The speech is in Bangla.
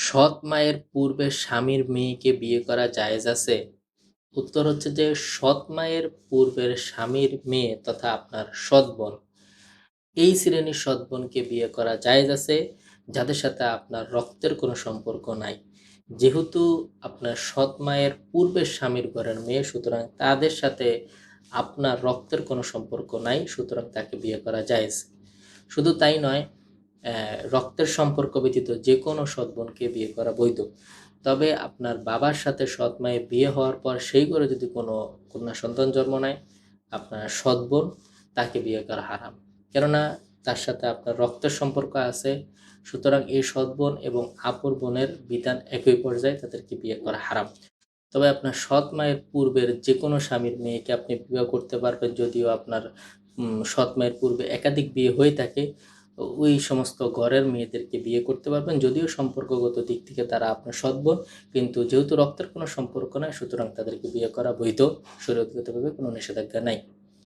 সৎ মায়ের পূর্বে স্বামীর মেয়েকে বিয়ে করা জায়েজ আছে? উত্তর হচ্ছে যে সৎ মায়ের পূর্বের স্বামীর মেয়ে তথা আপনার সৎ বোন, এই শ্রেণীর সৎ বোনকে বিয়ে করা জায়েজ আছে যাদের সাথে আপনার রক্তের কোনো সম্পর্ক নাই। যেহেতু আপনার সৎ মায়ের পূর্বের স্বামীর ঘরের মেয়ে, সুতরাং তাদের সাথে আপনার রক্তের কোনো সম্পর্ক নাই, সুতরাং তাকে বিয়ে করা জায়েজ। শুধু তাই নয়, রক্তের সম্পর্ক ব্যতীত যে কোনো সৎ বোনকে বিয়ে করা বৈধ। তবে আপনার বাবার সাথে সৎ মায়ের বিয়ে হওয়ার পর সেই ঘরে যদি কোনো কন্যা সন্তান জন্ম নেয়, আপনার সৎ বোন, তাকে বিয়ে করা হারাম। কেননা তার সাথে আপনার রক্তের সম্পর্ক আছে, সুতরাং এই সৎ বোন এবং আপন বোনের বিধান একই পর্যায়ে, তাদেরকে বিয়ে করা হারাম। তবে আপনার সৎ মায়ের পূর্বের যে কোনো স্বামীর মেয়েকে আপনি বিবাহ করতে পারবেন, যদিও আপনার সৎ মায়ের পূর্বে একাধিক বিয়ে হয়ে থাকে। ওই সমস্ত ঘরের মেয়েদেরকে বিয়ে করতে পারবেন, যদিও সম্পর্কগত দিক থেকে তারা আপনার সৎ বোন, কিন্তু যেহেতু রক্তের কোনো সম্পর্ক নাই, সুতরাং তাদেরকে বিয়ে করা বৈধ, শরীয়তগতভাবে কোনো নিষেধাজ্ঞা নাই।